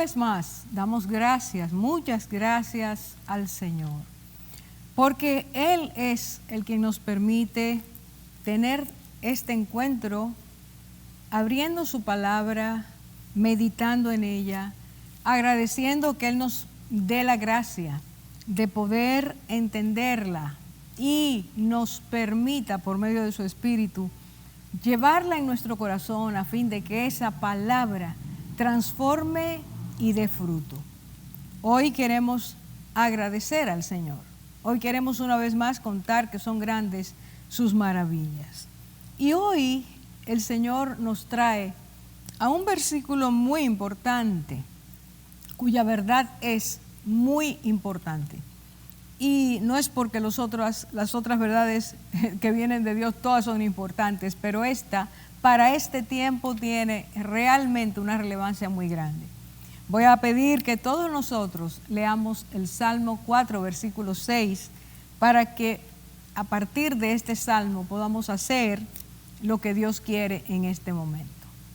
vez más, damos gracias, muchas gracias al Señor, porque Él es el que nos permite tener este encuentro, abriendo su palabra, meditando en ella, agradeciendo que Él nos dé la gracia de poder entenderla y nos permita, por medio de su Espíritu, llevarla en nuestro corazón a fin de que esa palabra transforme y dé fruto. Hoy queremos agradecer al Señor. Hoy queremos una vez más contar que son grandes sus maravillas. Y hoy el Señor nos trae a un versículo muy importante, cuya verdad es muy importante. Y no es porque las otras verdades que vienen de Dios todas son importantes, pero esta para este tiempo tiene realmente una relevancia muy grande. Voy a pedir que todos nosotros leamos el Salmo 4, versículo 6, para que a partir de este salmo podamos hacer lo que Dios quiere en este momento.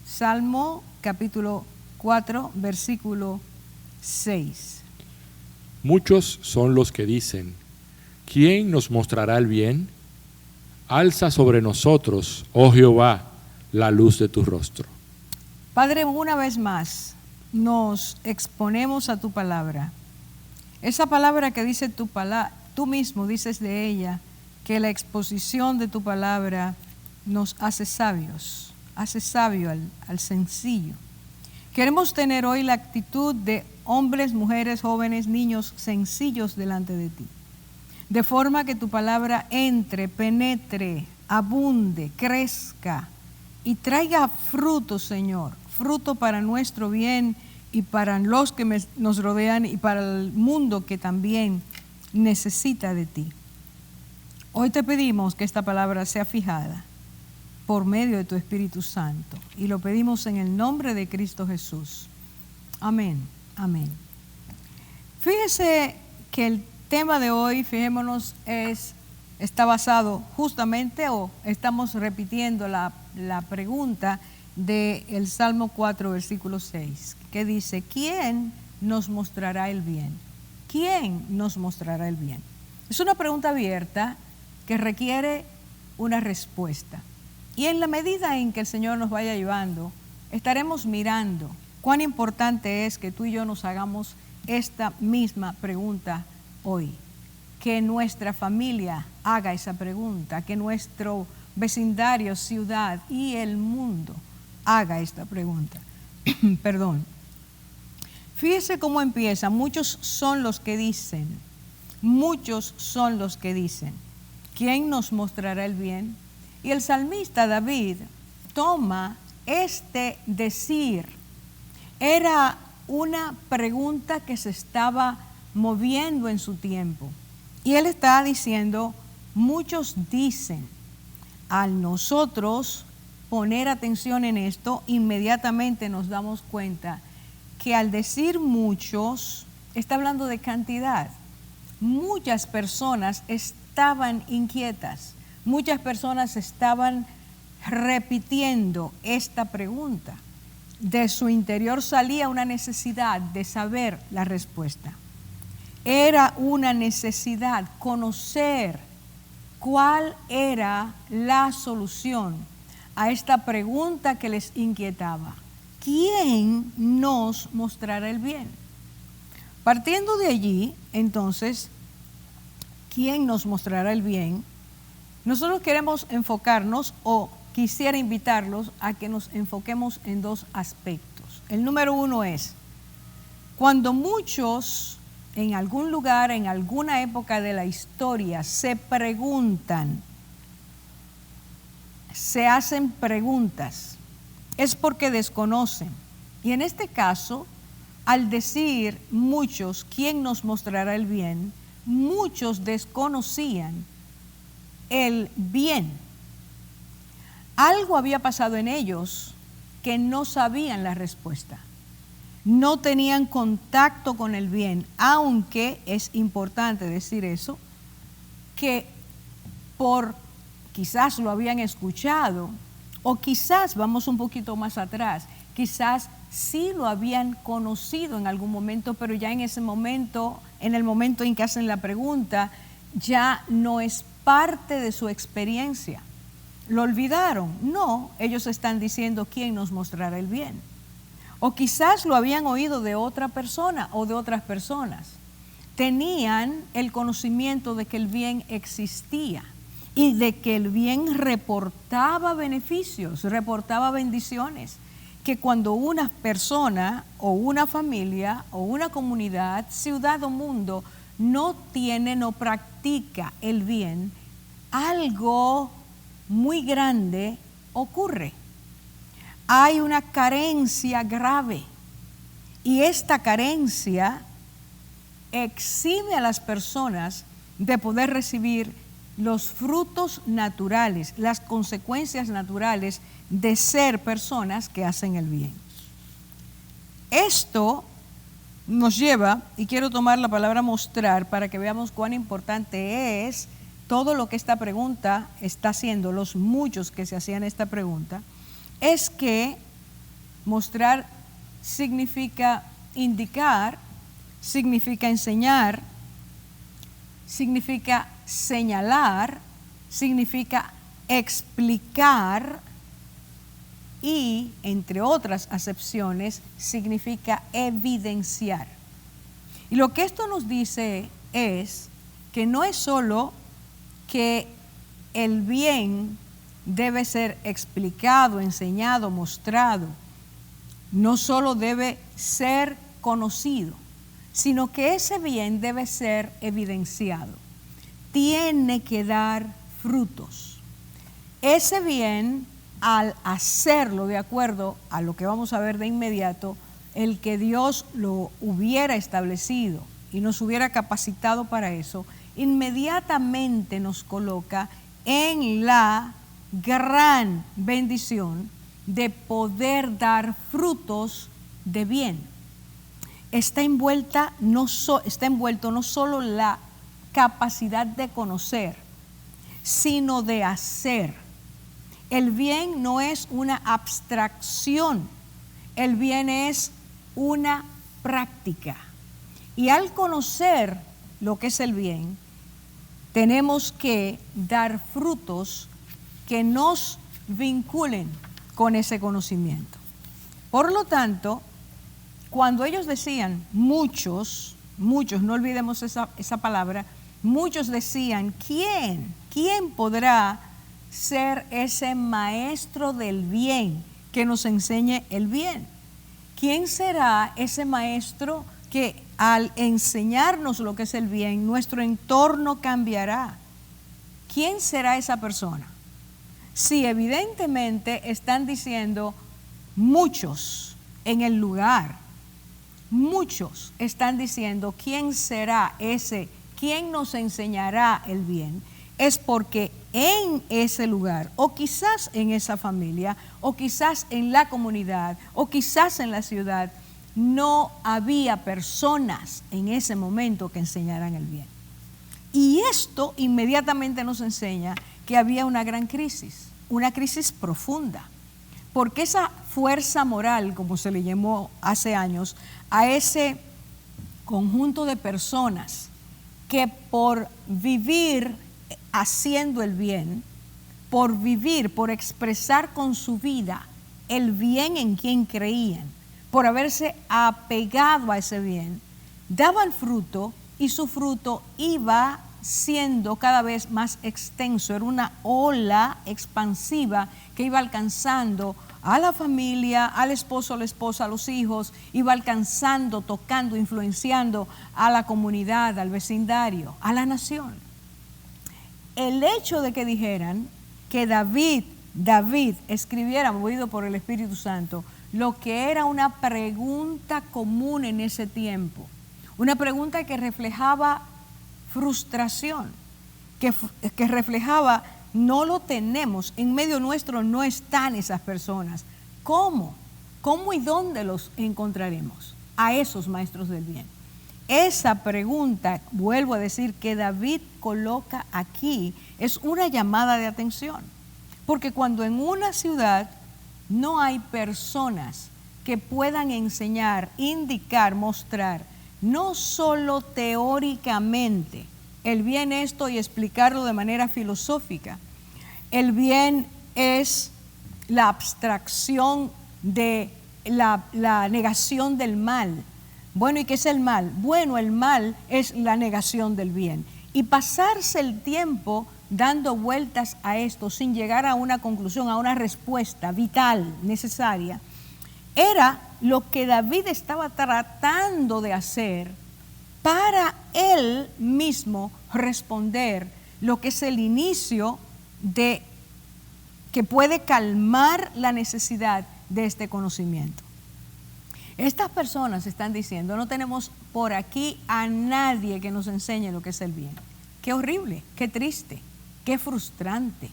Salmo capítulo 4, versículo 6. Muchos son los que dicen: ¿quién nos mostrará el bien? Alza sobre nosotros, oh Jehová, la luz de tu rostro. Padre, una vez más nos exponemos a tu palabra. Esa palabra que dice tú mismo dices de ella que la exposición de tu palabra nos hace sabios, hace sabio al sencillo. Queremos tener hoy la actitud de hombres, mujeres, jóvenes, niños sencillos delante de ti, de forma que tu palabra entre, penetre, abunde, crezca y traiga fruto, Señor, fruto para nuestro bien y para los que nos rodean y para el mundo que también necesita de ti. Hoy te pedimos que esta palabra sea fijada por medio de tu Espíritu Santo y lo pedimos en el nombre de Cristo Jesús. Amén, amén. Fíjese que el tema de hoy, fijémonos, está basado justamente, o estamos repitiendo la pregunta del Salmo 4, versículo 6, que dice: ¿quién nos mostrará el bien? ¿Quién nos mostrará el bien? Es una pregunta abierta que requiere una respuesta. Y en la medida en que el Señor nos vaya llevando, estaremos mirando cuán importante es que tú y yo nos hagamos esta misma pregunta hoy. Que nuestra familia haga esa pregunta, que nuestro vecindario, ciudad y el mundo haga esta pregunta. Perdón. Fíjese cómo empieza. Muchos son los que dicen, ¿quién nos mostrará el bien? Y el salmista David toma este decir. Era una pregunta que se estaba moviendo en su tiempo. Y él está diciendo, muchos dicen. Al nosotros poner atención en esto, inmediatamente nos damos cuenta que al decir muchos, está hablando de cantidad. Muchas personas estaban inquietas. Muchas personas estaban repitiendo esta pregunta. De su interior salía una necesidad de saber la respuesta. Era una necesidad conocer cuál era la solución a esta pregunta que les inquietaba. ¿Quién nos mostrará el bien? Partiendo de allí, entonces, ¿quién nos mostrará el bien? Nosotros queremos enfocarnos, o quisiera invitarlos a que nos enfoquemos en dos aspectos. El número uno es, cuando muchos en algún lugar, en alguna época de la historia, se preguntan, se hacen preguntas, es porque desconocen. Y en este caso, al decir muchos, ¿quién nos mostrará el bien? Muchos desconocían el bien. Algo había pasado en ellos que no sabían la respuesta. No tenían contacto con el bien, aunque es importante decir eso, que quizás lo habían escuchado, o quizás, vamos un poquito más atrás, quizás sí lo habían conocido en algún momento, pero ya en ese momento, en el momento en que hacen la pregunta, ya no es parte de su experiencia. ¿Lo olvidaron? No, ellos están diciendo quién nos mostrará el bien. O quizás lo habían oído de otra persona o de otras personas. Tenían el conocimiento de que el bien existía y de que el bien reportaba beneficios, reportaba bendiciones, que cuando una persona o una familia o una comunidad, ciudad o mundo no tiene, no practica el bien, algo muy grande ocurre. Hay una carencia grave y esta carencia exime a las personas de poder recibir los frutos naturales, las consecuencias naturales de ser personas que hacen el bien. Esto nos lleva, y quiero tomar la palabra mostrar para que veamos cuán importante es todo lo que esta pregunta está haciendo, los muchos que se hacían esta pregunta, es que mostrar significa indicar, significa enseñar, significa señalar, significa explicar y, entre otras acepciones, significa evidenciar. Y lo que esto nos dice es que no es solo que el bien debe ser explicado, enseñado, mostrado, no solo debe ser conocido, sino que ese bien debe ser evidenciado. Tiene que dar frutos. Ese bien, al hacerlo de acuerdo a lo que vamos a ver de inmediato, el que Dios lo hubiera establecido y nos hubiera capacitado para eso, inmediatamente nos coloca en la gran bendición de poder dar frutos de bien. Está envuelto no solo la capacidad de conocer, sino de hacer. El bien no es una abstracción, el bien es una práctica. Y al conocer lo que es el bien, tenemos que dar frutos que nos vinculen con ese conocimiento. Por lo tanto, cuando ellos decían, muchos, no olvidemos esa palabra, muchos decían, ¿quién podrá ser ese maestro del bien que nos enseñe el bien? ¿Quién será ese maestro que al enseñarnos lo que es el bien, nuestro entorno cambiará? ¿Quién será esa persona? Si evidentemente están diciendo muchos en el lugar, muchos están diciendo quién será ese, quién nos enseñará el bien, es porque en ese lugar, o quizás en esa familia, o quizás en la comunidad, o quizás en la ciudad, no había personas en ese momento que enseñaran el bien. Y esto inmediatamente nos enseña que había una gran crisis, una crisis profunda, porque esa fuerza moral, como se le llamó hace años, a ese conjunto de personas que por vivir haciendo el bien, por vivir, por expresar con su vida el bien en quien creían, por haberse apegado a ese bien, daban fruto y su fruto iba siendo cada vez más extenso. Era una ola expansiva que iba alcanzando a la familia, al esposo, a la esposa, a los hijos, iba alcanzando, tocando, influenciando a la comunidad, al vecindario, a la nación. El hecho de que dijeran que David escribiera, movido por el Espíritu Santo, lo que era una pregunta común en ese tiempo, una pregunta que reflejaba frustración, que reflejaba, no lo tenemos, en medio nuestro no están esas personas. ¿Cómo? ¿Cómo y dónde los encontraremos? A esos maestros del bien. Esa pregunta, vuelvo a decir, que David coloca aquí, es una llamada de atención. Porque cuando en una ciudad no hay personas que puedan enseñar, indicar, mostrar, no solo teóricamente el bien esto y explicarlo de manera filosófica. El bien es la abstracción de la negación del mal. Bueno, ¿y qué es el mal? Bueno, el mal es la negación del bien. Y pasarse el tiempo dando vueltas a esto sin llegar a una conclusión, a una respuesta vital, necesaria, era lo que David estaba tratando de hacer para él mismo responder lo que es el inicio de que puede calmar la necesidad de este conocimiento. Estas personas están diciendo, no tenemos por aquí a nadie que nos enseñe lo que es el bien. Qué horrible, qué triste, qué frustrante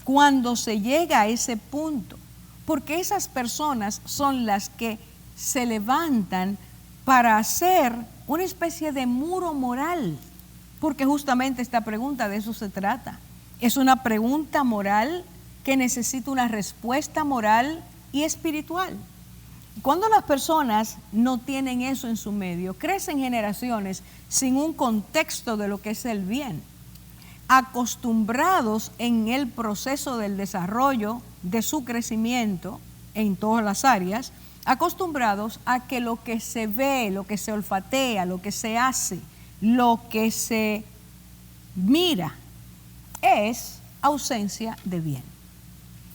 cuando se llega a ese punto, porque esas personas son las que se levantan para hacer una especie de muro moral, porque justamente esta pregunta de eso se trata. Es una pregunta moral que necesita una respuesta moral y espiritual. Cuando las personas no tienen eso en su medio, crecen generaciones sin un contexto de lo que es el bien, acostumbrados en el proceso del desarrollo de su crecimiento en todas las áreas, acostumbrados a que lo que se ve, lo que se olfatea, lo que se hace, lo que se mira es ausencia de bien.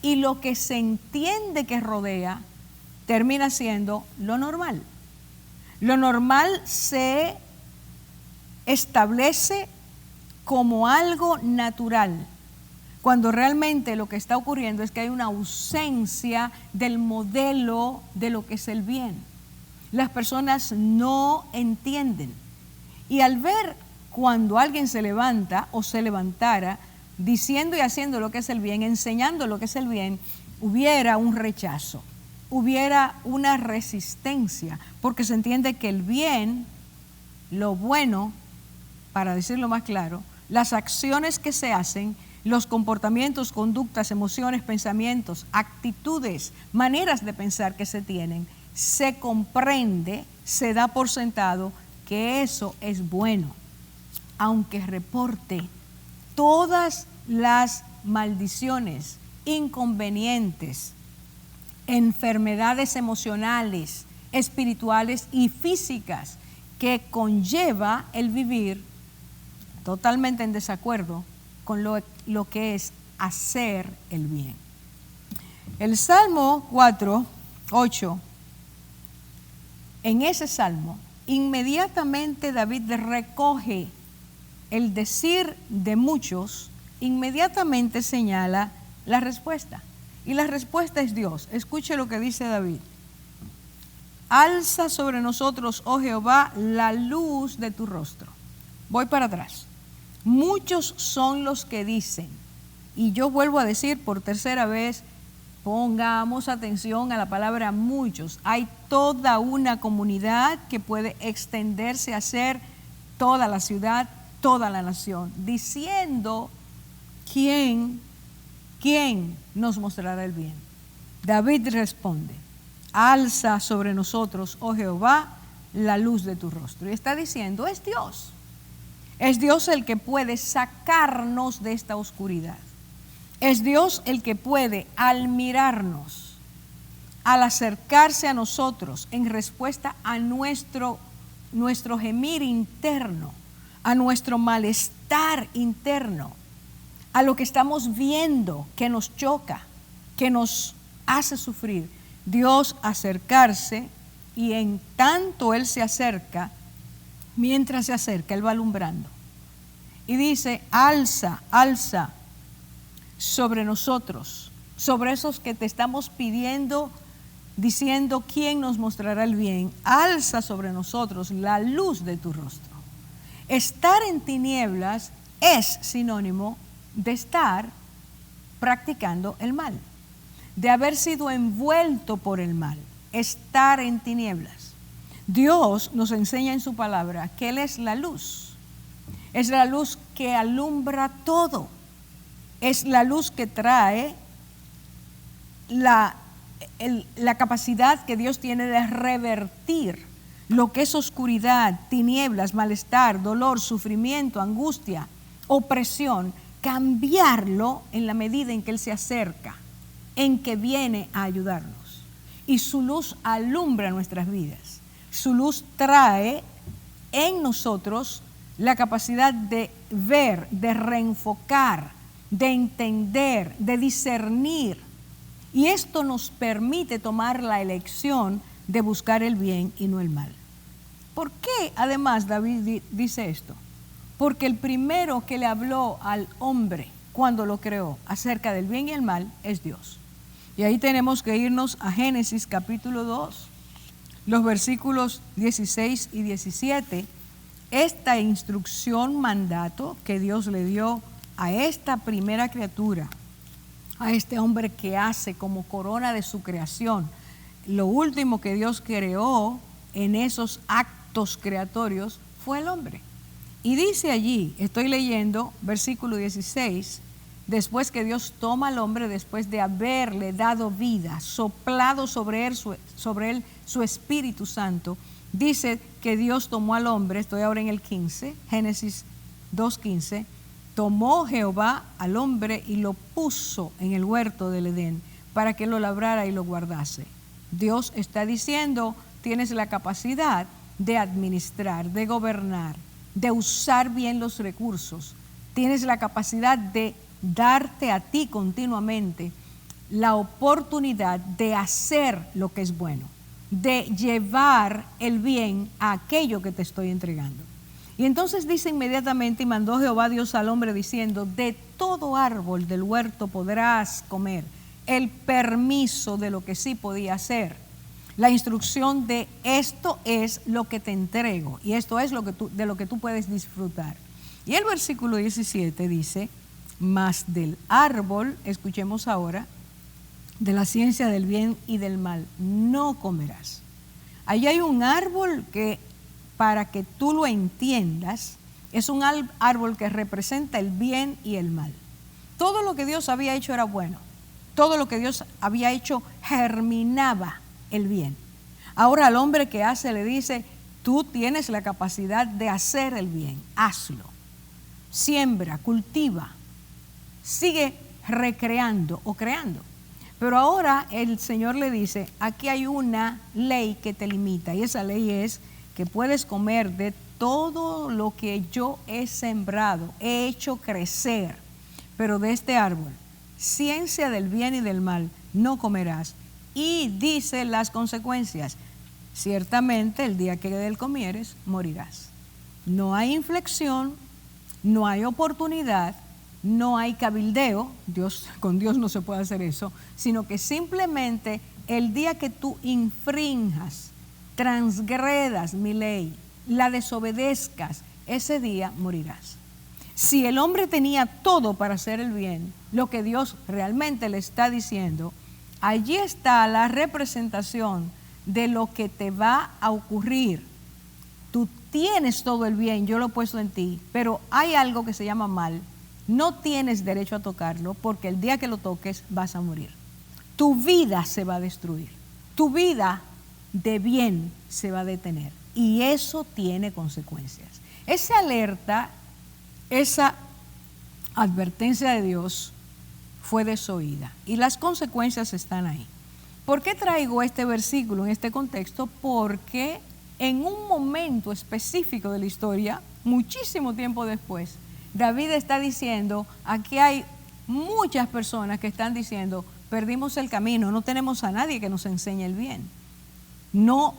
Y lo que se entiende que rodea termina siendo lo normal. Lo normal se establece como algo natural, cuando realmente lo que está ocurriendo es que hay una ausencia del modelo de lo que es el bien. Las personas no entienden. Y al ver cuando alguien se levanta o se levantara diciendo y haciendo lo que es el bien, enseñando lo que es el bien, hubiera un rechazo, hubiera una resistencia, porque se entiende que el bien, lo bueno, para decirlo más claro, las acciones que se hacen, los comportamientos, conductas, emociones, pensamientos, actitudes, maneras de pensar que se tienen, se comprende, se da por sentado que eso es bueno, aunque reporte todas las maldiciones, inconvenientes, enfermedades emocionales, espirituales y físicas que conlleva el vivir totalmente en desacuerdo con lo que es hacer el bien. El Salmo 4, 8, en ese salmo, inmediatamente David recoge el decir de muchos, inmediatamente señala la respuesta. Y la respuesta es Dios. Escuche lo que dice David. Alza sobre nosotros, oh Jehová, la luz de tu rostro. Voy para atrás. Muchos son los que dicen, y yo vuelvo a decir por tercera vez, pongamos atención a la palabra muchos. Hay toda una comunidad que puede extenderse a ser toda la ciudad, toda la nación, diciendo ¿quién nos mostrará el bien? David responde, alza sobre nosotros, oh Jehová, la luz de tu rostro. Y está diciendo, es Dios. Es Dios el que puede sacarnos de esta oscuridad. Es Dios el que puede, al mirarnos, al acercarse a nosotros en respuesta a nuestro gemir interno, a nuestro malestar interno, a lo que estamos viendo que nos choca, que nos hace sufrir, Dios acercarse, y en tanto Él se acerca, mientras se acerca, Él va alumbrando. Y dice, alza, alza sobre nosotros, sobre esos que te estamos pidiendo, diciendo, ¿quién nos mostrará el bien? Alza sobre nosotros la luz de tu rostro. Estar en tinieblas es sinónimo de estar practicando el mal, de haber sido envuelto por el mal, estar en tinieblas. Dios nos enseña en su palabra que Él es la luz que alumbra todo, es la luz que trae la la capacidad que Dios tiene de revertir lo que es oscuridad, tinieblas, malestar, dolor, sufrimiento, angustia, opresión, cambiarlo en la medida en que Él se acerca, en que viene a ayudarnos. Y su luz alumbra nuestras vidas. Su luz trae en nosotros la capacidad de ver, de reenfocar, de entender, de discernir. Y esto nos permite tomar la elección de buscar el bien y no el mal. ¿Por qué además David dice esto? Porque el primero que le habló al hombre cuando lo creó acerca del bien y el mal es Dios. Y ahí tenemos que irnos a Génesis capítulo 2, los versículos 16 y 17. Esta instrucción, mandato que Dios le dio a esta primera criatura, a este hombre que hace como corona de su creación, lo último que Dios creó en esos actos creatorios fue el hombre. Y dice allí, estoy leyendo versículo 16, después que Dios toma al hombre, después de haberle dado vida, soplado sobre él su Espíritu Santo, dice que Dios tomó al hombre, estoy ahora en el 15, Génesis 2:15, tomó Jehová al hombre y lo puso en el huerto del Edén para que lo labrara y lo guardase. Dios está diciendo, tienes la capacidad de administrar, de gobernar, de usar bien los recursos. Tienes la capacidad de darte a ti continuamente la oportunidad de hacer lo que es bueno, de llevar el bien a aquello que te estoy entregando. Y entonces dice inmediatamente, y mandó Jehová Dios al hombre diciendo, de todo árbol del huerto podrás comer. El permiso de lo que sí podía hacer. La instrucción de esto es lo que te entrego y esto es de lo que tú puedes disfrutar. Y el versículo 17 dice, mas del árbol, escuchemos ahora, de la ciencia del bien y del mal, no comerás. Allí hay un árbol que, para que tú lo entiendas, es un árbol que representa el bien y el mal. Todo lo que Dios había hecho era bueno. Todo lo que Dios había hecho germinaba el bien. Ahora al hombre que hace le dice, tú tienes la capacidad de hacer el bien, hazlo. Siembra, cultiva, sigue recreando o creando. Pero ahora el Señor le dice, aquí hay una ley que te limita y esa ley es que puedes comer de todo lo que yo he sembrado, he hecho crecer, pero de este árbol, ciencia del bien y del mal, no comerás. Y dice las consecuencias, ciertamente el día que de él comieres, morirás. No hay inflexión, no hay oportunidad, no hay cabildeo, con Dios no se puede hacer eso, sino que simplemente el día que tú infrinjas, transgredas mi ley, la desobedezcas, ese día morirás. Si el hombre tenía todo para hacer el bien, lo que Dios realmente le está diciendo, allí está la representación de lo que te va a ocurrir. Tú tienes todo el bien, yo lo he puesto en ti, pero hay algo que se llama mal. No tienes derecho a tocarlo porque el día que lo toques vas a morir. Tu vida se va a destruir. Tu vida de bien se va a detener. Y eso tiene consecuencias. Esa alerta, esa advertencia de Dios fue desoída. Y las consecuencias están ahí. ¿Por qué traigo este versículo en este contexto? Porque en un momento específico de la historia, muchísimo tiempo después, David está diciendo, aquí hay muchas personas que están diciendo, perdimos el camino, no tenemos a nadie que nos enseñe el bien. No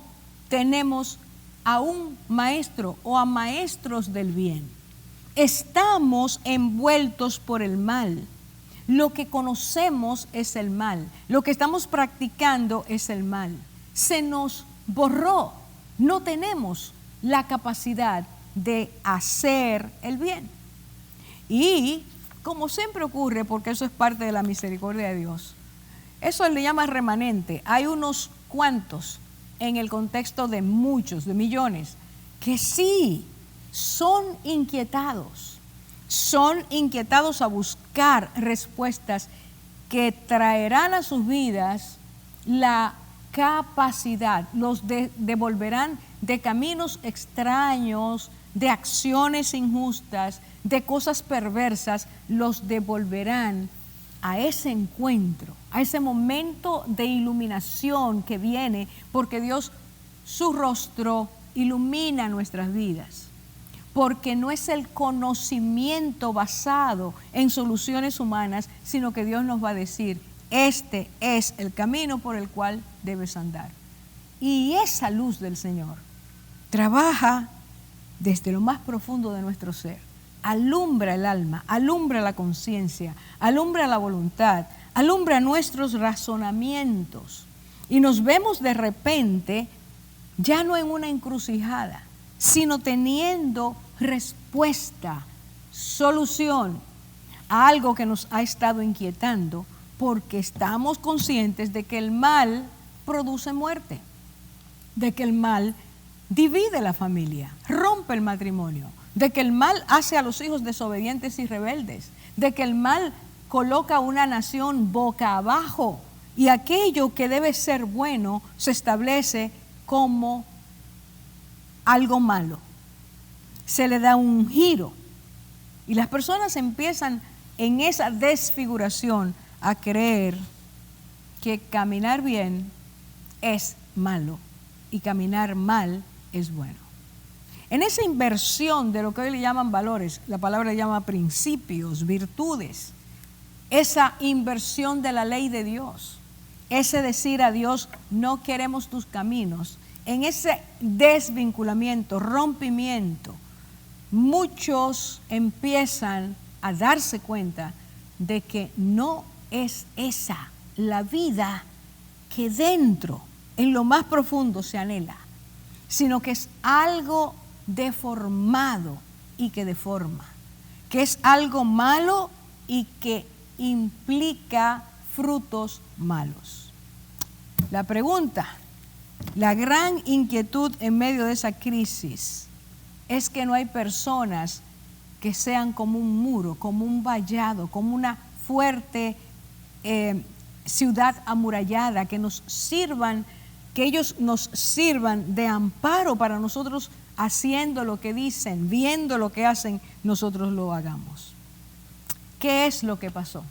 tenemos a un maestro o a maestros del bien. Estamos envueltos por el mal. Lo que conocemos es el mal. Lo que estamos practicando es el mal. Se nos borró. No tenemos la capacidad de hacer el bien. Y como siempre ocurre, porque eso es parte de la misericordia de Dios, eso le llama remanente. Hay unos cuantos en el contexto de muchos, de millones, que sí son inquietados a buscar respuestas que traerán a sus vidas la capacidad, los devolverán de caminos extraños, de acciones injustas, de cosas perversas, los devolverán a ese encuentro, a ese momento de iluminación que viene, porque Dios, su rostro ilumina nuestras vidas, porque no es el conocimiento basado en soluciones humanas, sino que Dios nos va a decir, este es el camino por el cual debes andar. Y esa luz del Señor trabaja desde lo más profundo de nuestro ser, alumbra el alma, alumbra la conciencia, alumbra la voluntad, alumbra nuestros razonamientos y nos vemos de repente ya no en una encrucijada, sino teniendo respuesta, solución a algo que nos ha estado inquietando, porque estamos conscientes de que el mal produce muerte, de que el mal divide la familia, rompe el matrimonio, de que el mal hace a los hijos desobedientes y rebeldes, de que el mal coloca una nación boca abajo y aquello que debe ser bueno se establece como algo malo. Se le da un giro y las personas empiezan en esa desfiguración a creer que caminar bien es malo y caminar mal es bueno. En esa inversión de lo que hoy le llaman valores, la palabra le llama principios, virtudes, esa inversión de la ley de Dios, ese decir a Dios, no queremos tus caminos, en ese desvinculamiento, rompimiento, muchos empiezan a darse cuenta de que no es esa la vida que dentro, en lo más profundo se anhela, sino que es algo deformado y que deforma, que es algo malo y que implica frutos malos. La pregunta, la gran inquietud en medio de esa crisis es que no hay personas que sean como un muro, como un vallado, como una fuerte ciudad amurallada, que nos sirvan, que ellos nos sirvan de amparo para nosotros haciendo lo que dicen, viendo lo que hacen, nosotros lo hagamos. ¿Qué es lo que pasó?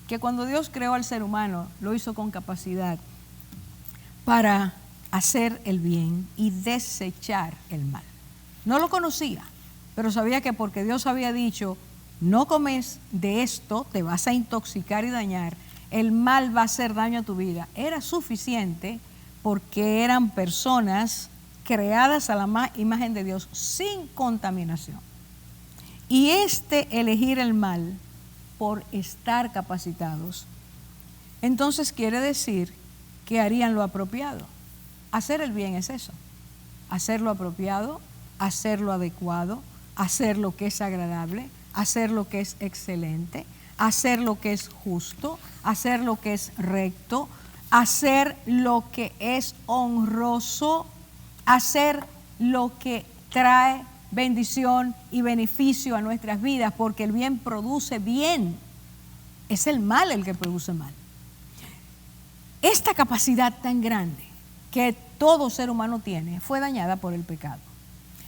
Que cuando Dios creó al ser humano, lo hizo con capacidad para hacer el bien y desechar el mal. No lo conocía, pero sabía que porque Dios había dicho, no comes de esto, te vas a intoxicar y dañar, el mal va a hacer daño a tu vida. Era suficiente porque eran personas creadas a la imagen de Dios sin contaminación. Y elegir el mal por estar capacitados, entonces quiere decir que harían lo apropiado. Hacer el bien es eso, hacer lo apropiado, hacer lo adecuado, hacer lo que es agradable, hacer lo que es excelente, hacer lo que es justo, hacer lo que es recto, hacer lo que es honroso, hacer lo que trae bendición y beneficio a nuestras vidas, porque el bien produce bien, es el mal el que produce mal. Esta capacidad tan grande que todo ser humano tiene fue dañada por el pecado.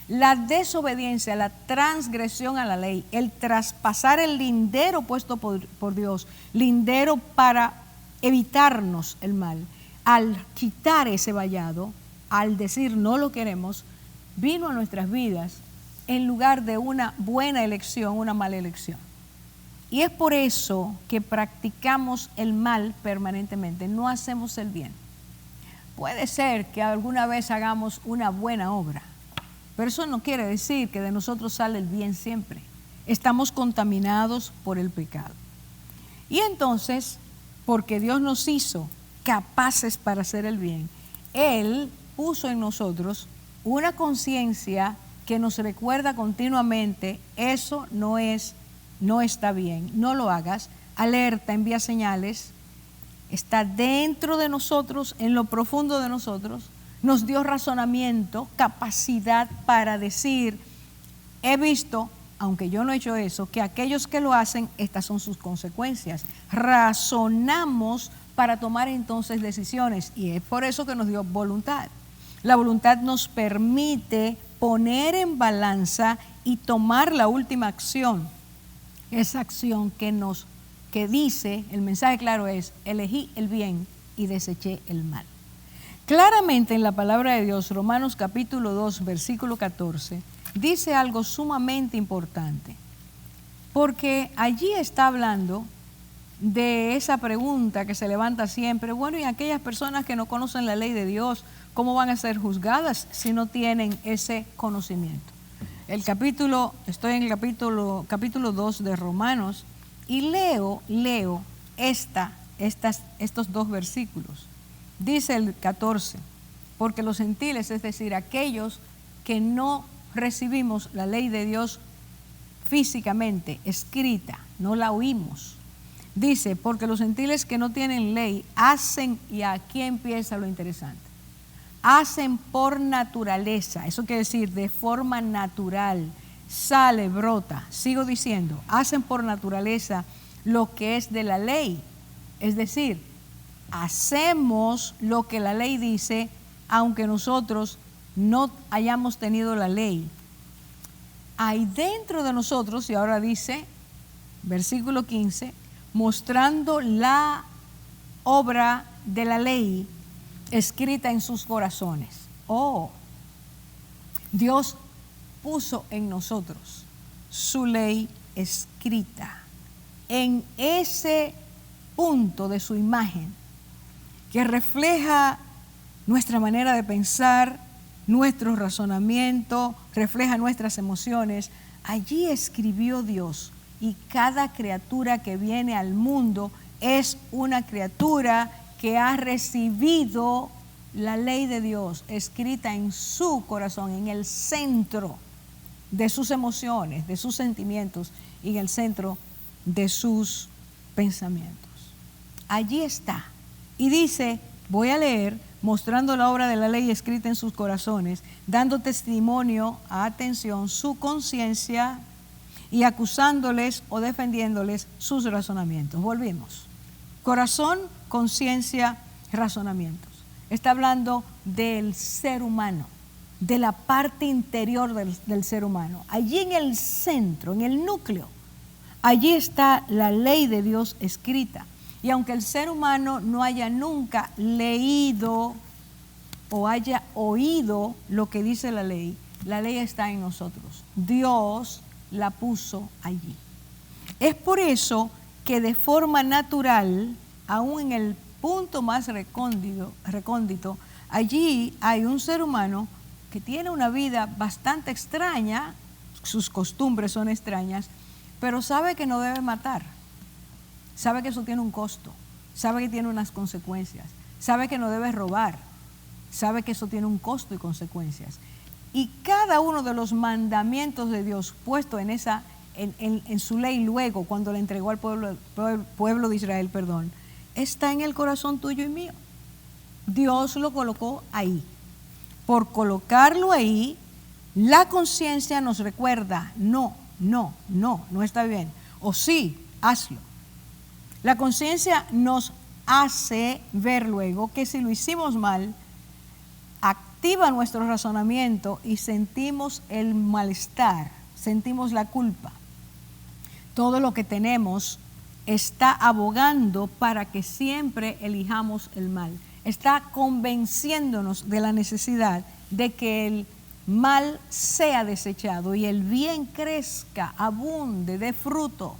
La desobediencia, la transgresión a la ley, el traspasar el lindero puesto por Dios, lindero para evitarnos el mal, al quitar ese vallado, al decir no lo queremos, vino a nuestras vidas en lugar de una buena elección, una mala elección. Y es por eso que practicamos el mal permanentemente, no hacemos el bien. Puede ser que alguna vez hagamos una buena obra, pero eso no quiere decir que de nosotros sale el bien siempre. Estamos contaminados por el pecado. Y entonces, porque Dios nos hizo capaces para hacer el bien, Él puso en nosotros una conciencia que nos recuerda continuamente, eso no está bien, no lo hagas, alerta, envía señales, está dentro de nosotros, en lo profundo de nosotros, nos dio razonamiento, capacidad para decir, he visto, aunque yo no he hecho eso, que aquellos que lo hacen, estas son sus consecuencias. Razonamos para tomar entonces decisiones. Y es por eso que nos dio voluntad. La voluntad nos permite poner en balanza y tomar la última acción. Esa acción que dice, el mensaje claro es, elegí el bien y deseché el mal. Claramente en la palabra de Dios, Romanos capítulo 2, versículo 14, dice algo sumamente importante. Porque allí está hablando de esa pregunta que se levanta siempre, bueno, y aquellas personas que no conocen la ley de Dios, ¿cómo van a ser juzgadas si no tienen ese conocimiento? Estoy en el capítulo 2 de Romanos y leo estos dos versículos. Dice el 14, porque los gentiles, es decir, aquellos que no recibimos la ley de Dios físicamente, escrita, no la oímos. Dice, porque los gentiles que no tienen ley hacen, y aquí empieza lo interesante, hacen por naturaleza, eso quiere decir de forma natural, sale, brota, sigo diciendo, hacen por naturaleza lo que es de la ley, es decir, hacemos lo que la ley dice, aunque nosotros no hayamos tenido la ley. Hay dentro de nosotros, y ahora dice, versículo 15, mostrando la obra de la ley escrita en sus corazones. Oh, Dios puso en nosotros su ley escrita en ese punto de su imagen que refleja nuestra manera de pensar, nuestro razonamiento, refleja nuestras emociones. Allí escribió Dios, y cada criatura que viene al mundo es una criatura que ha recibido la ley de Dios escrita en su corazón, en el centro de sus emociones, de sus sentimientos y en el centro de sus pensamientos. Allí está. Y dice, voy a leer, mostrando la obra de la ley escrita en sus corazones, dando testimonio, atención, su conciencia y acusándoles o defendiéndoles sus razonamientos. Volvimos. Corazón, conciencia, razonamientos. Está hablando del ser humano, de la parte interior del ser humano. Allí en el centro, en el núcleo, allí está la ley de Dios escrita. Y aunque el ser humano no haya nunca leído o haya oído lo que dice la ley está en nosotros. Dios la puso allí. Es por eso que de forma natural, aún en el punto más recóndito, allí hay un ser humano que tiene una vida bastante extraña, sus costumbres son extrañas, pero sabe que no debe matar, sabe que eso tiene un costo, sabe que tiene unas consecuencias, sabe que no debe robar, sabe que eso tiene un costo y consecuencias. Y cada uno de los mandamientos de Dios puesto en su ley luego, cuando le entregó al pueblo de Israel, está en el corazón tuyo y mío. Dios lo colocó ahí. Por colocarlo ahí, la conciencia nos recuerda, no está bien. O sí, hazlo. La conciencia nos hace ver luego que si lo hicimos mal, activa nuestro razonamiento y sentimos el malestar, sentimos la culpa. Todo lo que tenemos está abogando para que siempre elijamos el mal. Está convenciéndonos de la necesidad de que el mal sea desechado y el bien crezca, abunde, dé fruto,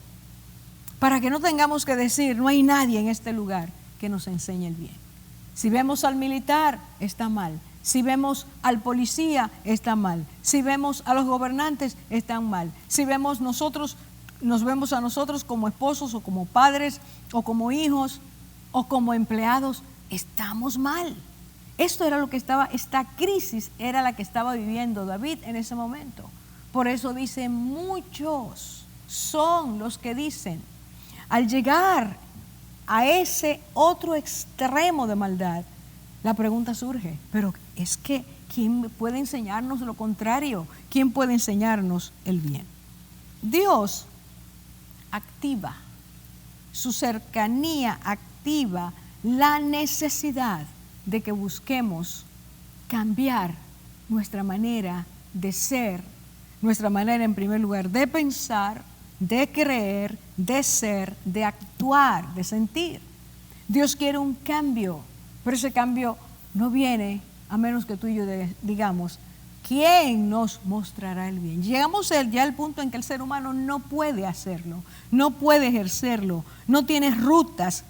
para que no tengamos que decir, no hay nadie en este lugar que nos enseñe el bien. Si vemos al militar, está mal. Si vemos al policía, está mal. Si vemos a los gobernantes, están mal. Si vemos nos vemos a nosotros como esposos o como padres o como hijos o como empleados, estamos mal. Esta crisis era la que estaba viviendo David en ese momento. Por eso dice, muchos son los que dicen, al llegar a ese otro extremo de maldad, la pregunta surge, pero es que ¿quién puede enseñarnos lo contrario? ¿Quién puede enseñarnos el bien? Dios activa, su cercanía activa la necesidad de que busquemos cambiar nuestra manera de ser, nuestra manera en primer lugar de pensar, de creer, de ser, de actuar, de sentir. Dios quiere un cambio, pero ese cambio no viene a menos que tú y yo digamos, ¿quién nos mostrará el bien? Llegamos ya al punto en que el ser humano no puede hacerlo, no puede ejercerlo, no tiene rutas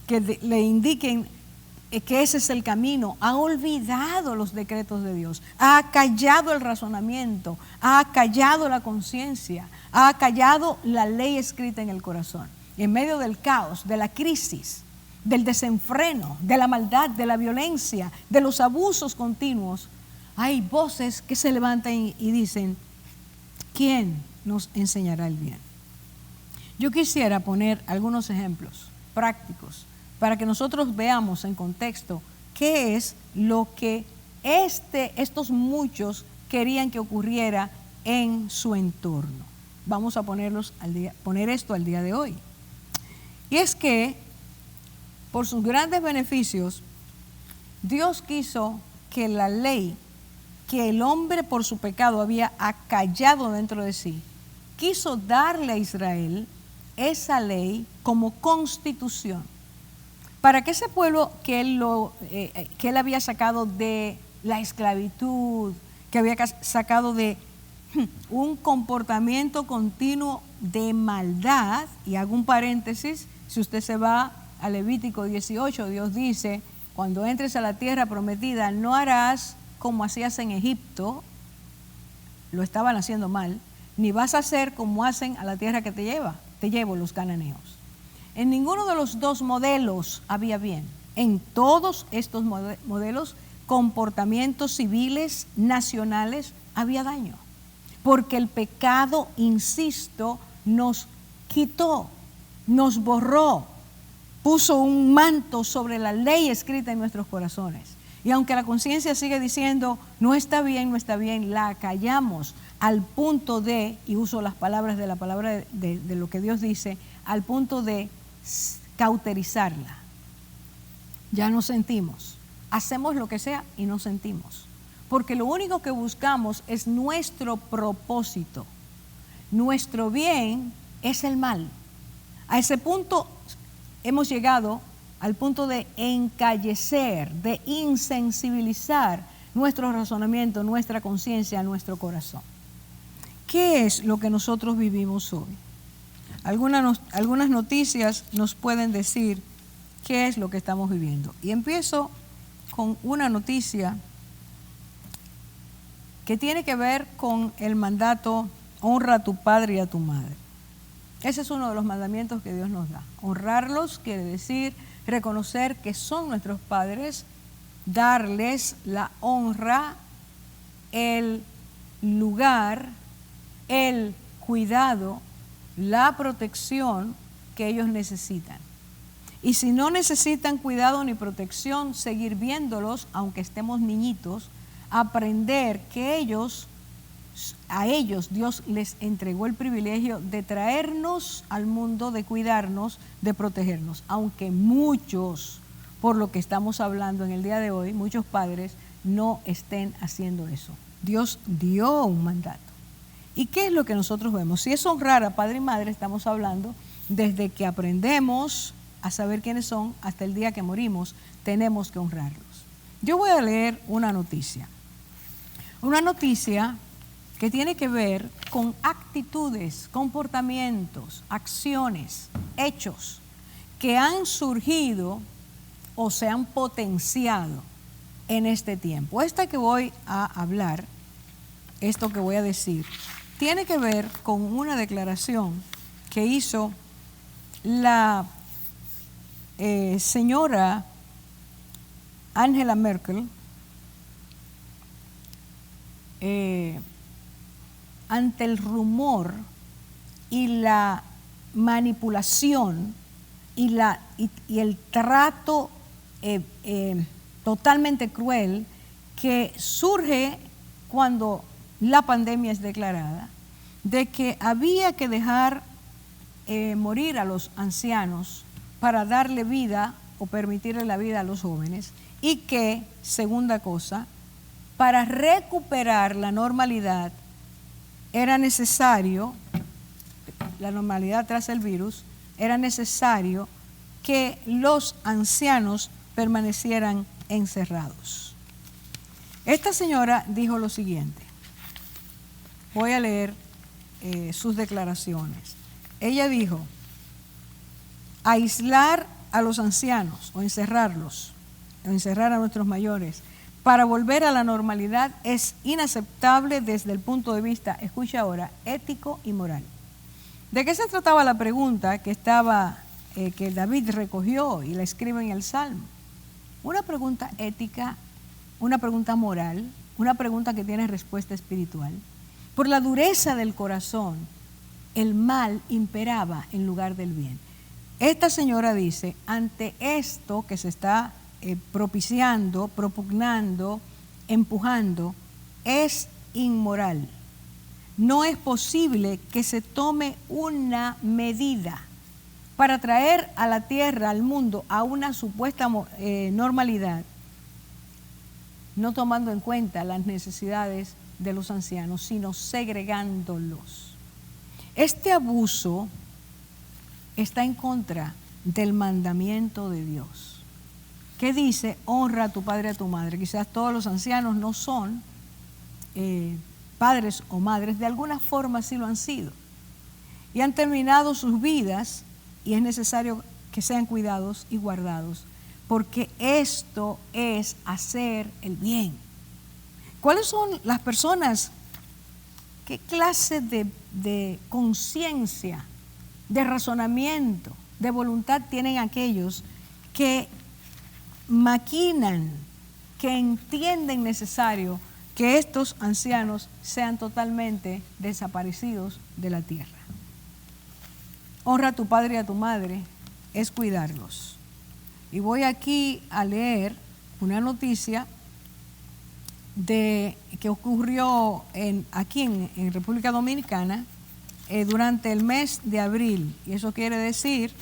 que le indiquen que ese es el camino. Ha olvidado los decretos de Dios, ha callado el razonamiento, ha callado la conciencia, ha callado la ley escrita en el corazón. Y en medio del caos, de la crisis, del desenfreno, de la maldad, de la violencia, de los abusos continuos, hay voces que se levantan y dicen, ¿quién nos enseñará el bien? Yo quisiera poner algunos ejemplos prácticos para que nosotros veamos en contexto qué es lo que estos muchos querían que ocurriera en su entorno. Vamos a poner esto al día de hoy. Y es que, por sus grandes beneficios, Dios quiso que la ley que el hombre por su pecado había acallado dentro de sí, quiso darle a Israel esa ley como constitución, para que ese pueblo que él había sacado de la esclavitud, que había sacado de un comportamiento continuo de maldad, y hago un paréntesis, si usted se va a Levítico 18, Dios dice, cuando entres a la tierra prometida, no harás como hacías en Egipto, lo estaban haciendo mal, ni vas a hacer como hacen a la tierra que te llevo los cananeos. En ninguno de los dos modelos había bien. En todos estos modelos, comportamientos civiles, nacionales, había daño. Porque el pecado, insisto, nos quitó, nos borró, puso un manto sobre la ley escrita en nuestros corazones. Y aunque la conciencia sigue diciendo, no está bien, la callamos al punto de, y uso las palabras de la palabra de lo que Dios dice, al punto de cauterizarla. Ya no sentimos. Hacemos lo que sea y no sentimos. Porque lo único que buscamos es nuestro propósito. Nuestro bien es el mal. A ese punto hemos llegado al punto de encallecer, de insensibilizar nuestro razonamiento, nuestra conciencia, nuestro corazón. ¿Qué es lo que nosotros vivimos hoy? Algunas noticias nos pueden decir qué es lo que estamos viviendo. Y empiezo con una noticia que tiene que ver con el mandato, honra a tu padre y a tu madre. Ese es uno de los mandamientos que Dios nos da. Honrarlos quiere decir reconocer que son nuestros padres, darles la honra, el lugar, el cuidado, la protección que ellos necesitan. Y si no necesitan cuidado ni protección, seguir viéndolos, aunque estemos niñitos, aprender que a ellos Dios les entregó el privilegio de traernos al mundo, de cuidarnos, de protegernos. Aunque muchos, por lo que estamos hablando en el día de hoy, muchos padres no estén haciendo eso. Dios dio un mandato. ¿Y qué es lo que nosotros vemos? Si es honrar a padre y madre, estamos hablando desde que aprendemos a saber quiénes son hasta el día que morimos, tenemos que honrarlos. Yo voy a leer una noticia que tiene que ver con actitudes, comportamientos, acciones, hechos que han surgido o se han potenciado en este tiempo. Esta que voy a hablar, esto que voy a decir, tiene que ver con una declaración que hizo la señora Angela Merkel ante el rumor y la manipulación y el trato totalmente cruel que surge cuando la pandemia es declarada, de que había que dejar morir a los ancianos para darle vida o permitirle la vida a los jóvenes y que, segunda cosa, para recuperar la normalidad era necesario, la normalidad tras el virus, era necesario que los ancianos permanecieran encerrados. Esta señora dijo lo siguiente, voy a leer sus declaraciones. Ella dijo, aislar a los ancianos o encerrarlos, o encerrar a nuestros mayores para volver a la normalidad es inaceptable desde el punto de vista, escucha ahora, ético y moral. ¿De qué se trataba la pregunta que David recogió y la escribe en el Salmo? Una pregunta ética, una pregunta moral, una pregunta que tiene respuesta espiritual. Por la dureza del corazón, el mal imperaba en lugar del bien. Esta señora dice, ante esto que se está propiciando, propugnando, empujando, es inmoral. No es posible que se tome una medida para traer a la tierra, al mundo, a una supuesta normalidad, no tomando en cuenta las necesidades de los ancianos, sino segregándolos. Este abuso está en contra del mandamiento de Dios, que dice, honra a tu padre y a tu madre. Quizás todos los ancianos no son padres o madres, de alguna forma sí lo han sido. Y han terminado sus vidas y es necesario que sean cuidados y guardados, porque esto es hacer el bien. ¿Cuáles son las personas? ¿Qué clase de conciencia, de razonamiento, de voluntad tienen aquellos que maquinan, que entienden necesario que estos ancianos sean totalmente desaparecidos de la tierra? Honra a tu padre y a tu madre es cuidarlos. Y voy aquí a leer una noticia que ocurrió aquí en República Dominicana durante el mes de abril. Y eso quiere decir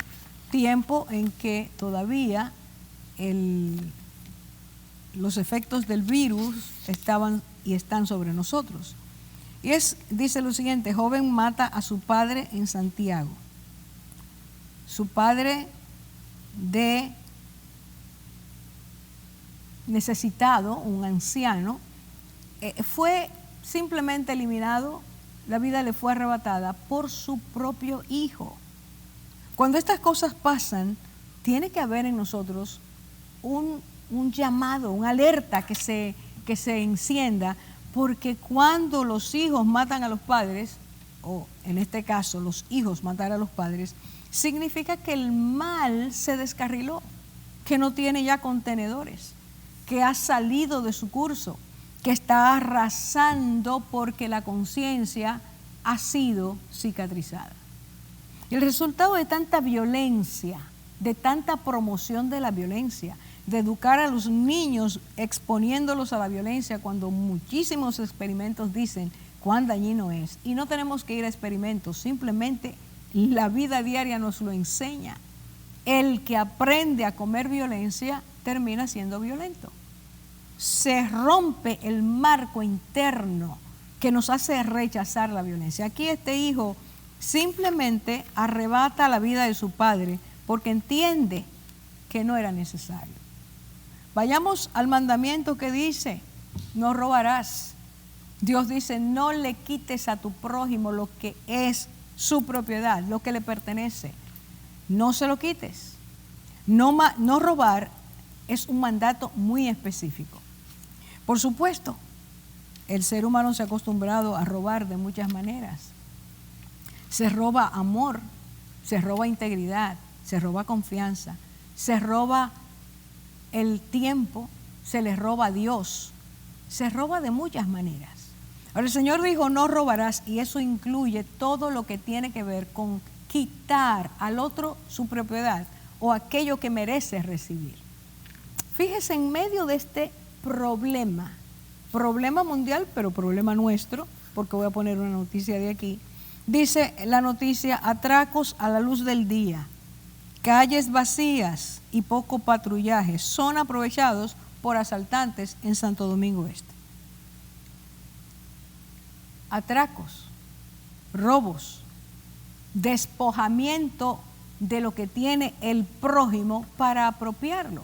tiempo en que todavía los efectos del virus estaban y están sobre nosotros. Y dice lo siguiente, joven mata a su padre en Santiago. Su padre necesitado, un anciano, fue simplemente eliminado, la vida le fue arrebatada por su propio hijo. Cuando estas cosas pasan, tiene que haber en nosotros un llamado, una alerta que se encienda, porque cuando los hijos matan a los padres, o en este caso los hijos matar a los padres, significa que el mal se descarriló, que no tiene ya contenedores, que ha salido de su curso, que está arrasando porque la conciencia ha sido cicatrizada. Y el resultado de tanta violencia, de tanta promoción de la violencia, de educar a los niños exponiéndolos a la violencia cuando muchísimos experimentos dicen cuán dañino es. Y no tenemos que ir a experimentos, simplemente la vida diaria nos lo enseña. El que aprende a comer violencia termina siendo violento. Se rompe el marco interno que nos hace rechazar la violencia. Aquí este hijo simplemente arrebata la vida de su padre porque entiende que no era necesario. Vayamos al mandamiento que dice, no robarás. Dios dice, no le quites a tu prójimo lo que es su propiedad, lo que le pertenece. No se lo quites. No robar es un mandato muy específico. Por supuesto, el ser humano se ha acostumbrado a robar de muchas maneras. Se roba amor, se roba integridad, se roba confianza, se roba el tiempo, se le roba a Dios, se roba de muchas maneras. Ahora el Señor dijo, no robarás, y eso incluye todo lo que tiene que ver con quitar al otro su propiedad o aquello que merece recibir. Fíjese, en medio de este problema mundial, pero problema nuestro, porque voy a poner una noticia de aquí, dice la noticia, atracos a la luz del día, calles vacías y poco patrullaje son aprovechados por asaltantes en Santo Domingo Este. Atracos, robos, despojamiento de lo que tiene el prójimo para apropiarlo.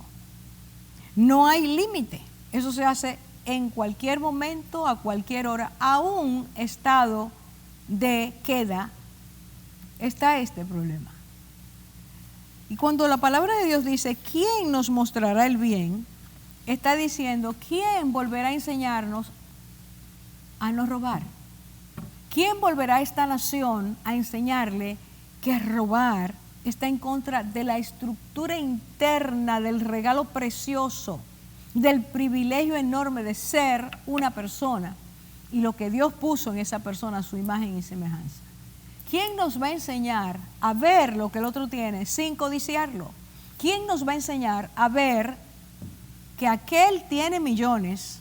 No hay límite. Eso se hace en cualquier momento, a cualquier hora. Aún estado de queda está este problema. Y cuando la palabra de Dios dice, ¿quién nos mostrará el bien?, está diciendo, ¿quién volverá a enseñarnos a no robar? ¿Quién volverá a esta nación a enseñarle que robar está en contra de la estructura interna, del regalo precioso, del privilegio enorme de ser una persona y lo que Dios puso en esa persona a su imagen y semejanza? ¿Quién nos va a enseñar a ver lo que el otro tiene sin codiciarlo? ¿Quién nos va a enseñar a ver que aquel tiene millones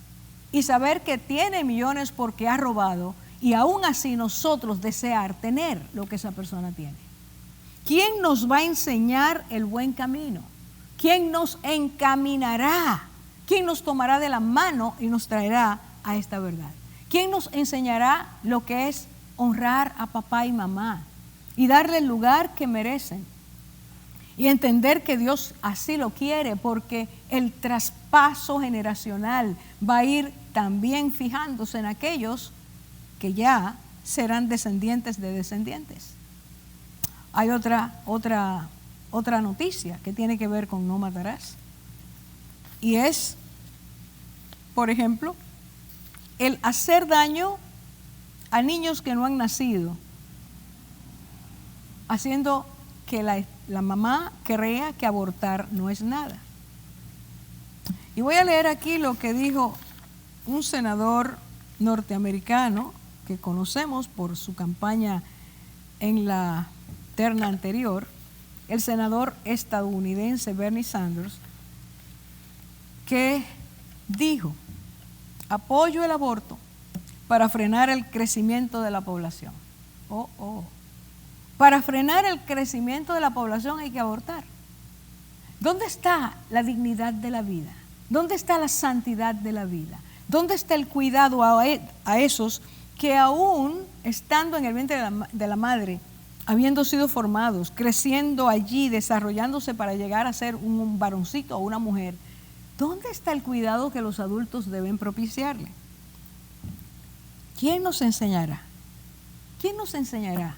y saber que tiene millones porque ha robado y aún así nosotros desear tener lo que esa persona tiene? ¿Quién nos va a enseñar el buen camino? ¿Quién nos encaminará? ¿Quién nos tomará de la mano y nos traerá a esta verdad? ¿Quién nos enseñará lo que es honrar a papá y mamá y darle el lugar que merecen? Y entender que Dios así lo quiere, porque el traspaso generacional va a ir también fijándose en aquellos que ya serán descendientes de descendientes. Hay otra noticia que tiene que ver con no matarás. Y es, por ejemplo, el hacer daño a niños que no han nacido, haciendo que la mamá crea que abortar no es nada. Y voy a leer aquí lo que dijo un senador norteamericano que conocemos por su campaña en la terna anterior, el senador estadounidense Bernie Sanders, que dijo: apoyo el aborto para frenar el crecimiento de la población. Para frenar el crecimiento de la población hay que abortar. ¿Dónde está la dignidad de la vida? ¿Dónde está la santidad de la vida? ¿Dónde está el cuidado a esos que aún estando en el vientre de la madre, habiendo sido formados, creciendo allí, desarrollándose para llegar a ser un varoncito o una mujer, ¿dónde está el cuidado que los adultos deben propiciarle? ¿Quién nos enseñará? ¿Quién nos enseñará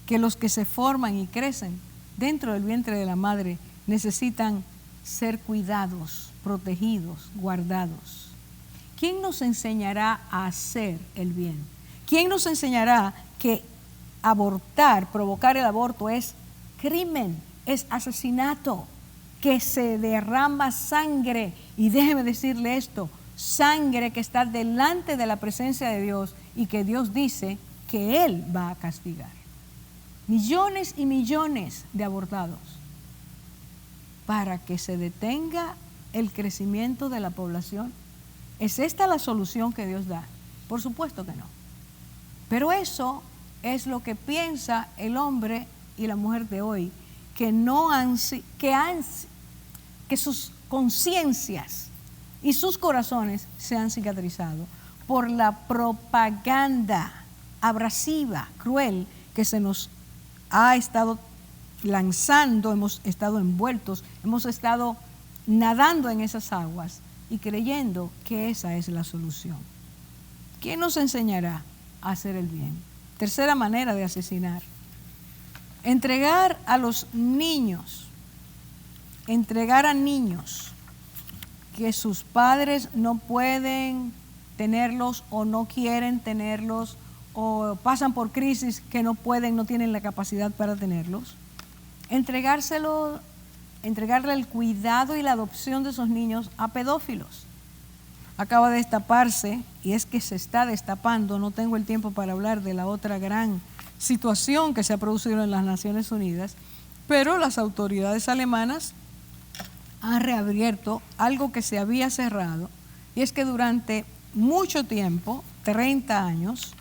que los que se forman y crecen dentro del vientre de la madre necesitan ser cuidados, protegidos, guardados? ¿Quién nos enseñará a hacer el bien? ¿Quién nos enseñará que abortar, provocar el aborto es crimen, es asesinato, que se derrama sangre? Y déjeme decirle esto, sangre que está delante de la presencia de Dios y que Dios dice que Él va a castigar. Millones y millones de abortados para que se detenga el crecimiento de la población. ¿Es esta la solución que Dios da? Por supuesto que no. Pero eso es lo que piensa el hombre y la mujer de hoy, que sus conciencias y sus corazones se han cicatrizado por la propaganda abrasiva, cruel, que se nos ha estado lanzando. Hemos estado envueltos, hemos estado nadando en esas aguas y creyendo que esa es la solución. ¿Quién nos enseñará a hacer el bien? Tercera manera de asesinar: entregar a los niños, entregar a niños que sus padres no pueden tenerlos o no quieren tenerlos o pasan por crisis que no pueden, no tienen la capacidad para tenerlos. Entregarle el cuidado y la adopción de esos niños a pedófilos. Acaba de destaparse, y es que se está destapando, no tengo el tiempo para hablar de la otra gran situación que se ha producido en las Naciones Unidas, pero las autoridades alemanas han reabierto algo que se había cerrado, y es que durante mucho tiempo, 30 años,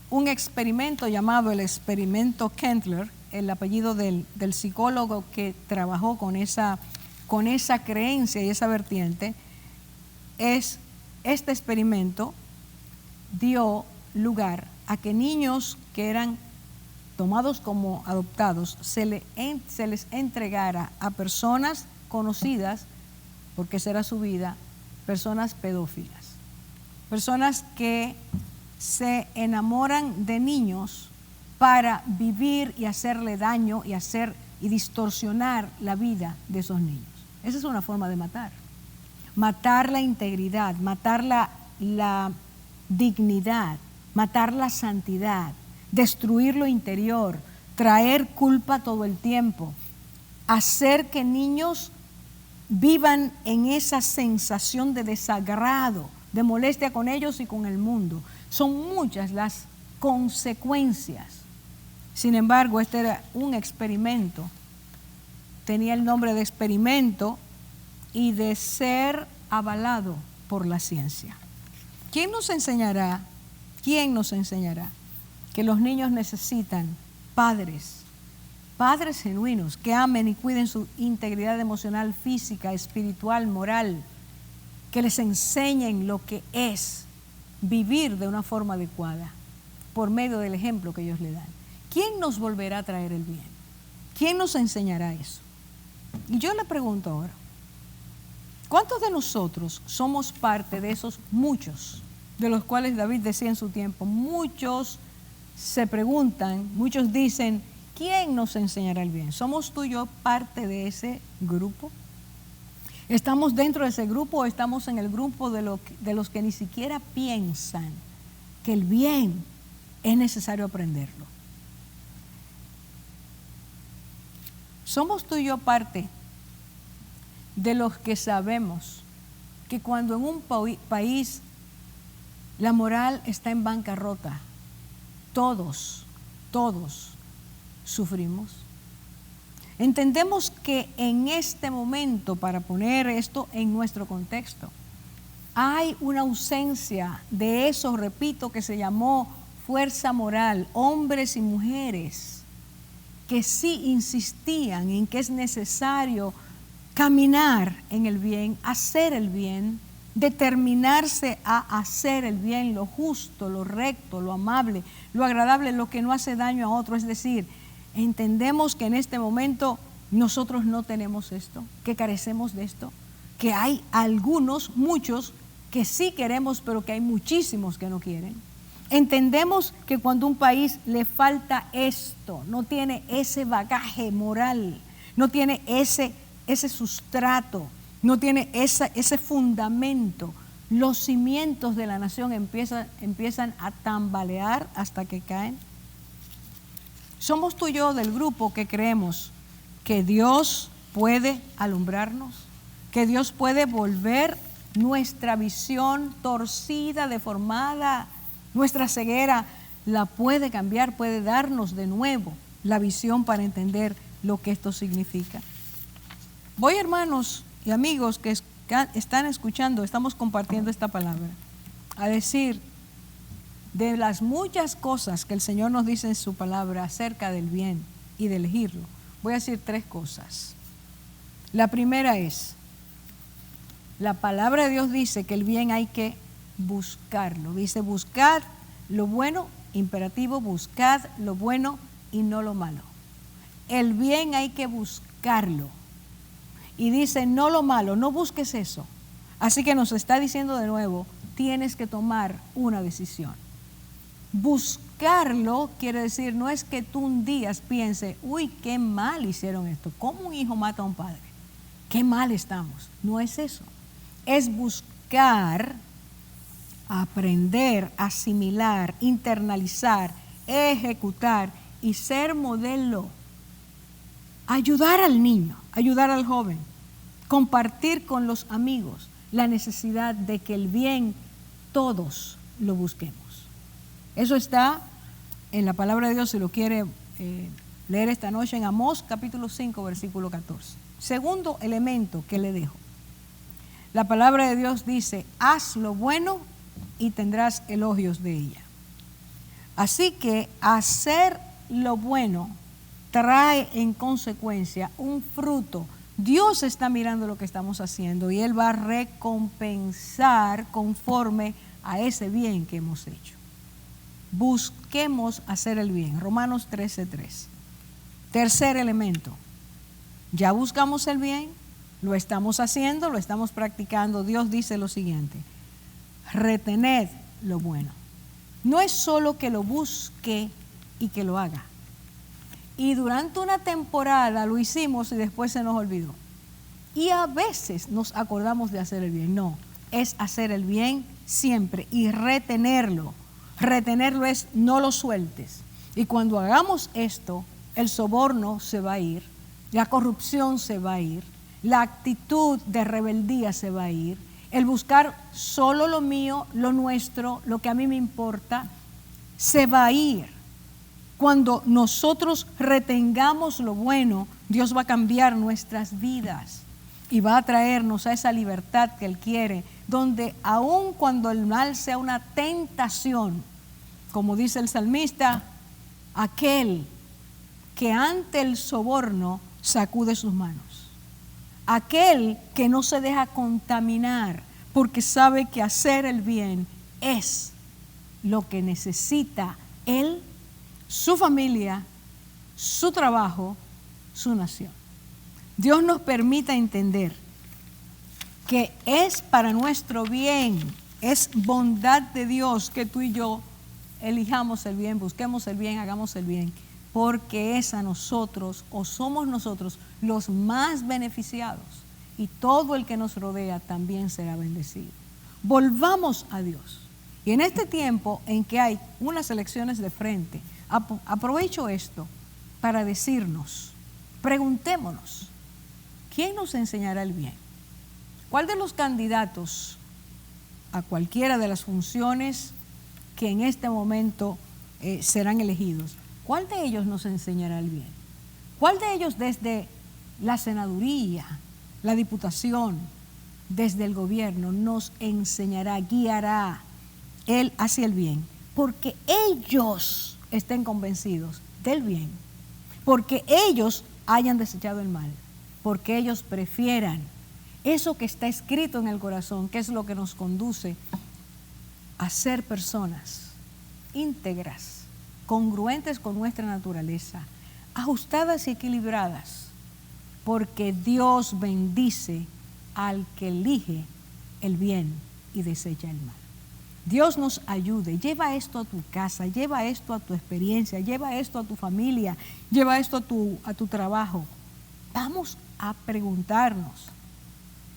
un experimento llamado el experimento Kendler, el apellido del psicólogo que trabajó con esa creencia y esa vertiente, este experimento dio lugar a que niños que eran tomados como adoptados se les entregara a personas conocidas, porque esa era su vida, personas pedófilas, personas que se enamoran de niños para vivir y hacerle daño y distorsionar la vida de esos niños. Esa es una forma de matar la integridad, matar la dignidad, matar la santidad, destruir lo interior, traer culpa todo el tiempo, hacer que niños vivan en esa sensación de desagrado, de molestia con ellos y con el mundo. Son muchas las consecuencias. Sin embargo, este era un experimento, tenía el nombre de experimento y de ser avalado por la ciencia. ¿Quién nos enseñará que los niños necesitan padres genuinos que amen y cuiden su integridad emocional, física, espiritual, moral, que les enseñen lo que es vivir de una forma adecuada por medio del ejemplo que ellos le dan? ¿Quién nos volverá a traer el bien? ¿Quién nos enseñará eso? Y yo le pregunto ahora, ¿cuántos de nosotros somos parte de esos muchos de los cuales David decía en su tiempo? Muchos se preguntan, muchos dicen, ¿quién nos enseñará el bien? ¿Somos tú y yo parte de ese grupo? ¿Estamos dentro de ese grupo o estamos en el grupo de los que ni siquiera piensan que el bien es necesario aprenderlo? ¿Somos tú y yo parte de los que sabemos que cuando en un país la moral está en bancarrota, todos sufrimos? Entendemos que en este momento, para poner esto en nuestro contexto, hay una ausencia de eso, repito, que se llamó fuerza moral, hombres y mujeres que sí insistían en que es necesario caminar en el bien, hacer el bien, determinarse a hacer el bien, lo justo, lo recto, lo amable, lo agradable, lo que no hace daño a otro. Es decir, entendemos que en este momento nosotros no tenemos esto, que carecemos de esto, que hay algunos, muchos, que sí queremos, pero que hay muchísimos que no quieren. Entendemos que cuando un país le falta esto, no tiene ese bagaje moral, no tiene ese sustrato, no tiene ese fundamento, los cimientos de la nación empiezan a tambalear hasta que caen. ¿Somos tú y yo del grupo que creemos que Dios puede alumbrarnos, que Dios puede volver nuestra visión torcida, deformada, nuestra ceguera, la puede cambiar, puede darnos de nuevo la visión para entender lo que esto significa? Voy, hermanos y amigos que están escuchando, estamos compartiendo esta palabra, a decir de las muchas cosas que el Señor nos dice en su palabra acerca del bien y de elegirlo. Voy a decir 3 cosas. La primera es, la palabra de Dios dice que el bien hay que buscarlo. Dice, buscad lo bueno, imperativo, buscad lo bueno y no lo malo. El bien hay que buscarlo. Y dice, no lo malo, no busques eso. Así que nos está diciendo de nuevo, tienes que tomar una decisión. Buscarlo quiere decir, no es que tú un día pienses, uy, qué mal hicieron esto. ¿Cómo un hijo mata a un padre? Qué mal estamos. No es eso. Es buscar, aprender, asimilar, internalizar, ejecutar y ser modelo. Ayudar al niño, ayudar al joven, compartir con los amigos la necesidad de que el bien todos lo busquemos. Eso está en la palabra de Dios, si lo quiere leer esta noche, en Amós capítulo 5, versículo 14. Segundo elemento que le dejo. La palabra de Dios dice, haz lo bueno y tendrás elogios de ella. Así que hacer lo bueno trae en consecuencia un fruto. Dios está mirando lo que estamos haciendo y Él va a recompensar conforme a ese bien que hemos hecho. Busquemos hacer el bien. Romanos 13:3. Tercer elemento. Ya buscamos el bien, lo estamos haciendo, lo estamos practicando. Dios dice lo siguiente: retened lo bueno. No es solo que lo busque y que lo haga. Y durante una temporada lo hicimos y después se nos olvidó. Y a veces nos acordamos de hacer el bien. No, es hacer el bien siempre y retenerlo. Retenerlo es no lo sueltes. Y cuando hagamos esto, el soborno se va a ir, la corrupción se va a ir, la actitud de rebeldía se va a ir, el buscar solo lo mío, lo nuestro, lo que a mí me importa, se va a ir. Cuando nosotros retengamos lo bueno, Dios va a cambiar nuestras vidas y va a traernos a esa libertad que Él quiere, donde aun cuando el mal sea una tentación, como dice el salmista, aquel que ante el soborno sacude sus manos, aquel que no se deja contaminar porque sabe que hacer el bien es lo que necesita él, su familia, su trabajo, su nación. Dios nos permita entender que es para nuestro bien, es bondad de Dios que tú y yo elijamos el bien, busquemos el bien, hagamos el bien, porque es a nosotros o somos nosotros los más beneficiados y todo el que nos rodea también será bendecido. Volvamos a Dios. Y en este tiempo en que hay unas elecciones de frente, aprovecho esto para decirnos, preguntémonos, ¿quién nos enseñará el bien? ¿Cuál de los candidatos a cualquiera de las funciones que en este momento serán elegidos, cuál de ellos nos enseñará el bien? ¿Cuál de ellos desde la senaduría, la diputación, desde el gobierno nos enseñará, guiará él hacia el bien? Porque ellos estén convencidos del bien, porque ellos hayan desechado el mal, porque ellos prefieran eso que está escrito en el corazón, que es lo que nos conduce a ser personas íntegras, congruentes con nuestra naturaleza, ajustadas y equilibradas, porque Dios bendice al que elige el bien y desecha el mal. Dios nos ayude, lleva esto a tu casa, lleva esto a tu experiencia, lleva esto a tu familia, lleva esto a tu trabajo. Vamos a preguntarnos,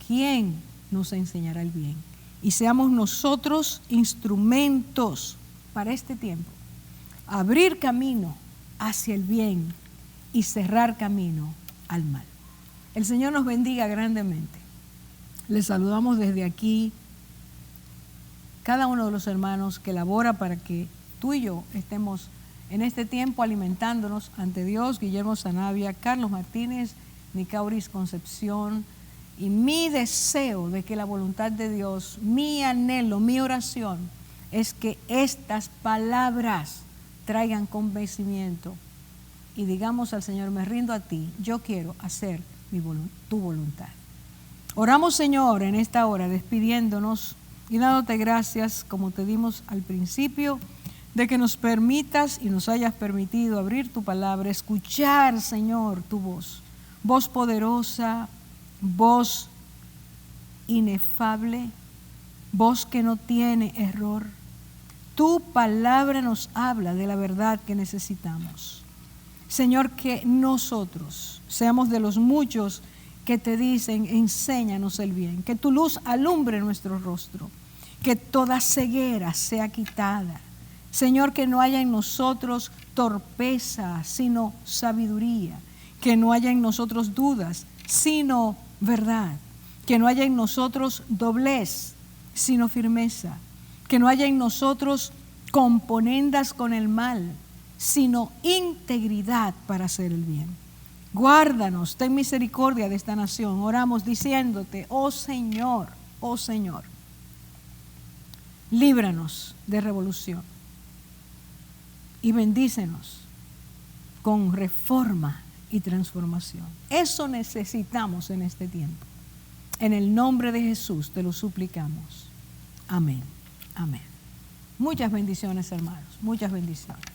¿quién nos enseñará el bien? Y seamos nosotros instrumentos para este tiempo, abrir camino hacia el bien y cerrar camino al mal. El Señor nos bendiga grandemente. Les saludamos desde aquí, cada uno de los hermanos que labora para que tú y yo estemos en este tiempo alimentándonos ante Dios: Guillermo Sanabia, Carlos Martínez, Nicauris Concepción. Y mi deseo de que la voluntad de Dios, mi anhelo, mi oración, es que estas palabras traigan convencimiento y digamos al Señor: me rindo a ti, yo quiero hacer tu voluntad. Oramos, Señor, en esta hora, despidiéndonos y dándote gracias, como te dimos al principio, de que nos permitas y nos hayas permitido abrir tu palabra, escuchar, Señor, tu voz, voz poderosa, voz inefable, voz que no tiene error. Tu palabra nos habla de la verdad que necesitamos. Señor, que nosotros seamos de los muchos que te dicen: enséñanos el bien, que tu luz alumbre nuestro rostro, que toda ceguera sea quitada. Señor, que no haya en nosotros torpeza, sino sabiduría, que no haya en nosotros dudas, sino verdad, que no haya en nosotros doblez, sino firmeza, que no haya en nosotros componendas con el mal, sino integridad para hacer el bien. Guárdanos, ten misericordia de esta nación. Oramos diciéndote: oh Señor, líbranos de revolución y bendícenos con reforma y transformación. Eso necesitamos en este tiempo. En el nombre de Jesús te lo suplicamos. Amén. Amén. Muchas bendiciones, hermanos. Muchas bendiciones.